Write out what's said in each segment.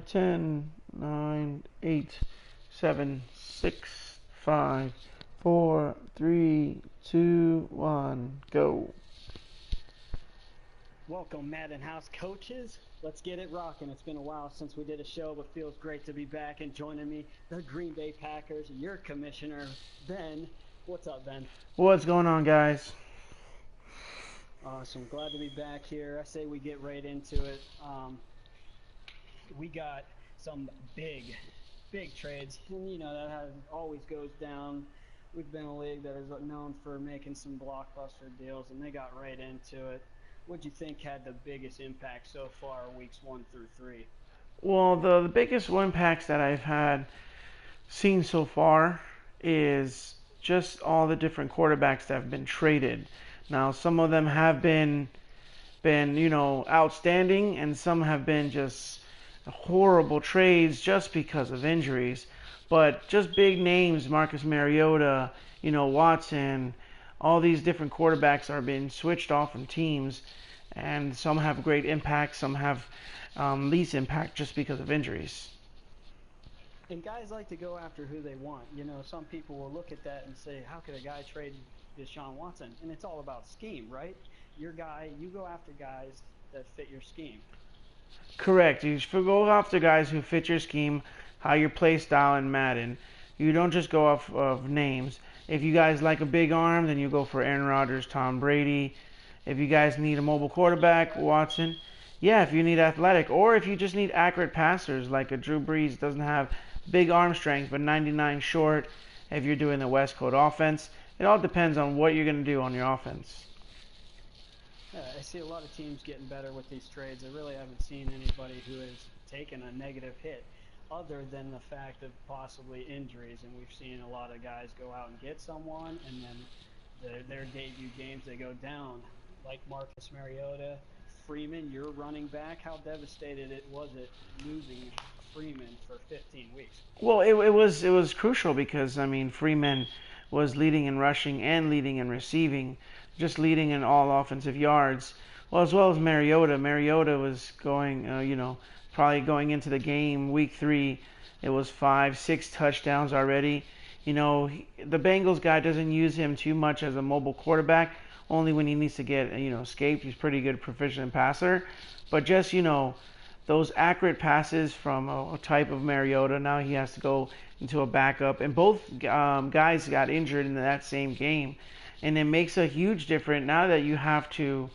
10, 9, 8, 7, 6, 5, 4, 3, 2, 1, go. Welcome, Madden House coaches. Let's get it rocking. It's been a while since we did a show, but feels great to be back. And joining me, the Green Bay Packers, your commissioner, Ben. What's up, Ben? What's going on, guys? Awesome. Glad to be back here. I say we get right into it. We got some big trades, and that always goes down. We've been a league that is known for making some blockbuster deals, and they got right into it. What do you think had the biggest impact so far, weeks 1 through 3? Well, the biggest impacts that I've had seen so far is just all the different quarterbacks that have been traded. Now, some of them have been outstanding, and some have been just horrible trades just because of injuries. But just big names, Marcus Mariota, Watson, all these different quarterbacks are being switched off from teams, and some have great impact, some have least impact just because of injuries. And guys like to go after who they want. Some people will look at that and say, how could a guy trade Deshaun Watson? And it's all about scheme, right? Your guy, you go after guys that fit your scheme. Correct. You should go after guys who fit your scheme, how your play style in Madden. You don't just go off of names. If you guys like a big arm, then you go for Aaron Rodgers, Tom Brady. If you guys need a mobile quarterback, Watson. Yeah, if you need athletic, or if you just need accurate passers, like a Drew Brees doesn't have big arm strength, but 99 short. If you're doing the West Coast offense, it all depends on what you're going to do on your offense. Yeah, I see a lot of teams getting better with these trades. I really haven't seen anybody who has taken a negative hit other than the fact of possibly injuries. And we've seen a lot of guys go out and get someone, and then their debut games, they go down. Like Marcus Mariota, Freeman, your running back. How devastated was it losing Freeman for 15 weeks? Well, it was crucial because Freeman was leading in rushing and leading in receiving, just leading in all offensive yards. Well, as well as Mariota. Mariota was going, probably going into the game week 3. It was 5, 6 touchdowns already. The Bengals guy doesn't use him too much as a mobile quarterback, only when he needs to get, escaped. He's pretty good, proficient passer. But just, those accurate passes from a type of Mariota, now he has to go into a backup. And both guys got injured in that same game. And it makes a huge difference now that you have to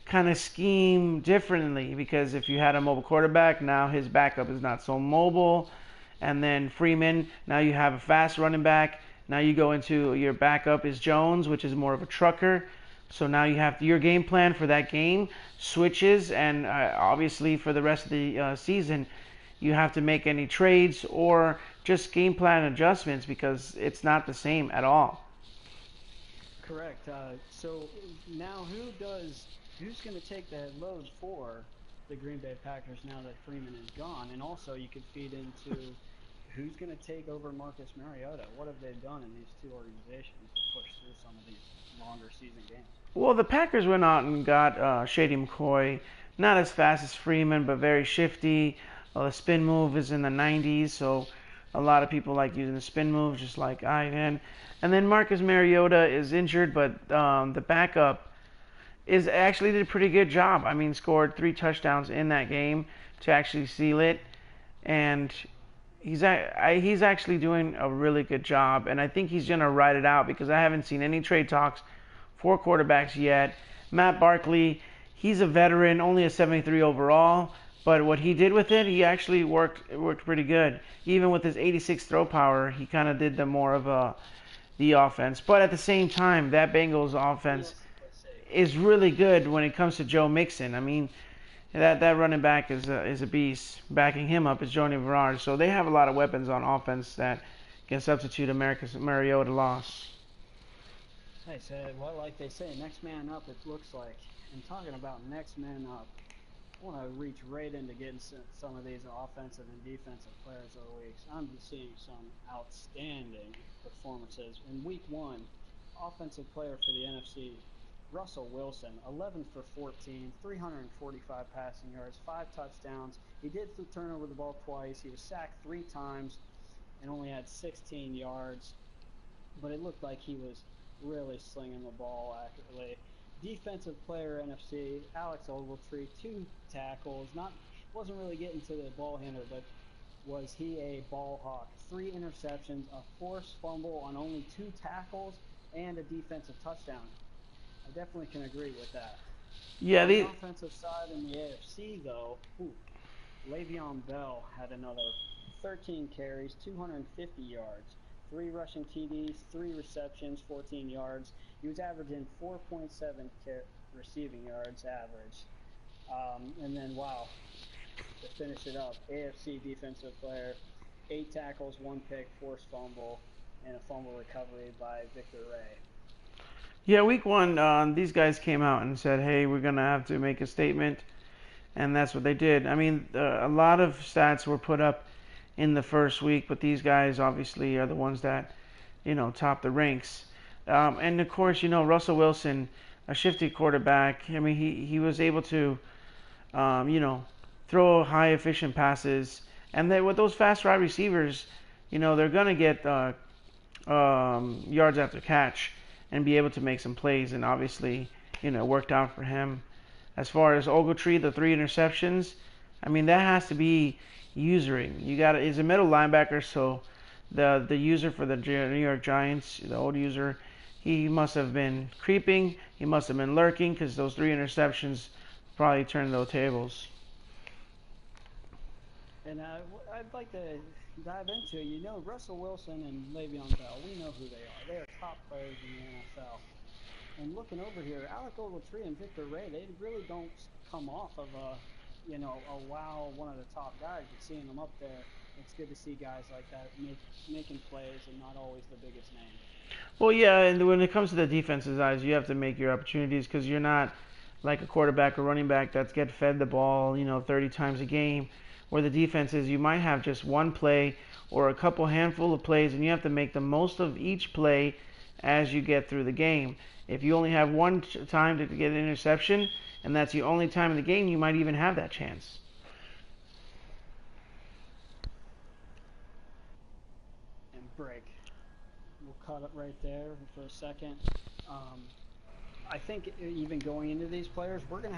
kind of scheme differently, because if you had a mobile quarterback, now his backup is not so mobile. And then Freeman, now you have a fast running back. Now you go into your backup is Jones, which is more of a trucker. So now you have your game plan for that game switches, and obviously for the rest of the season, you have to make any trades or just game plan adjustments because it's not the same at all. Correct. So now who's going to take the load for the Green Bay Packers now that Freeman is gone? And also you could feed into who's going to take over Marcus Mariota. What have they done in these two organizations to push through some of these longer season games? Well, the Packers went out and got Shady McCoy, not as fast as Freeman, but very shifty. The spin move is in the 90s, so a lot of people like using the spin move, just like Ivan. And then Marcus Mariota is injured, but the backup is actually did a pretty good job. Scored 3 touchdowns in that game to actually seal it, and he's actually doing a really good job. And I think he's gonna ride it out because I haven't seen any trade talks for quarterbacks yet. Matt Barkley, he's a veteran, only a 73 overall, but what he did with it, he actually worked pretty good. Even with his 86 throw power, he kind of did the offense. But at the same time, that Bengals offense is really good when it comes to Joe Mixon. That running back is a beast. Backing him up is Joni Verrard. So they have a lot of weapons on offense that can substitute America's Mariota loss. Hey, said, well, like they say, next man up, it looks like. And talking about next man up, I want to reach right into getting some of these offensive and defensive players of the weeks. I'm just seeing some outstanding performances. In week 1, offensive player for the NFC Russell Wilson, 11 for 14, 345 passing yards, 5 touchdowns. He did turn over the ball twice. He was sacked 3 times and only had 16 yards, but it looked like he was really slinging the ball accurately. Defensive player NFC, Alex Ogletree, 2 tackles. Not wasn't really getting to the ball handler, but was he a ball hawk? 3 interceptions, a forced fumble on only 2 tackles, and a defensive touchdown. I definitely can agree with that. Yeah, On the the offensive side in the AFC, though, Le'Veon Bell had another 13 carries, 250 yards, 3 rushing TDs, 3 receptions, 14 yards. He was averaging 4.7 receiving yards average. And then, wow, to finish it up, AFC defensive player, 8 tackles, 1 pick, forced fumble, and a fumble recovery by Victor Ray. yeah, week one, these guys came out and said, "Hey, we're gonna have to make a statement," and that's what they did. I mean, a lot of stats were put up in the first week, but these guys obviously are the ones that top the ranks. And of course, Russell Wilson, a shifty quarterback. I mean, he was able to um, you know, throw high efficient passes. And then with those fast wide receivers, they're gonna get yards after catch and be able to make some plays. And obviously, it worked out for him. As far as Ogletree, the 3 interceptions, I mean that has to be usering. You got he's a middle linebacker, so the user for the New York Giants, the old user, he must have been creeping. He must have been lurking because those 3 interceptions probably turned those tables. And I'd like to dive into it. Russell Wilson and Le'Veon Bell, we know who they are. They are top players in the NFL. And looking over here, Alec Ogletree and Victor Ray, they really don't come off of a wow, one of the top guys. But seeing them up there, it's good to see guys like that making plays and not always the biggest name. Well, yeah, and when it comes to the defense's eyes, you have to make your opportunities because you're not like a quarterback or running back that's get fed the ball, 30 times a game. Where the defense is, you might have just one play or a couple handful of plays, and you have to make the most of each play as you get through the game. If you only have one time to get an interception, and that's the only time in the game, you might even have that chance. And break. We'll cut it right there for a second. I think even going into these players, we're going to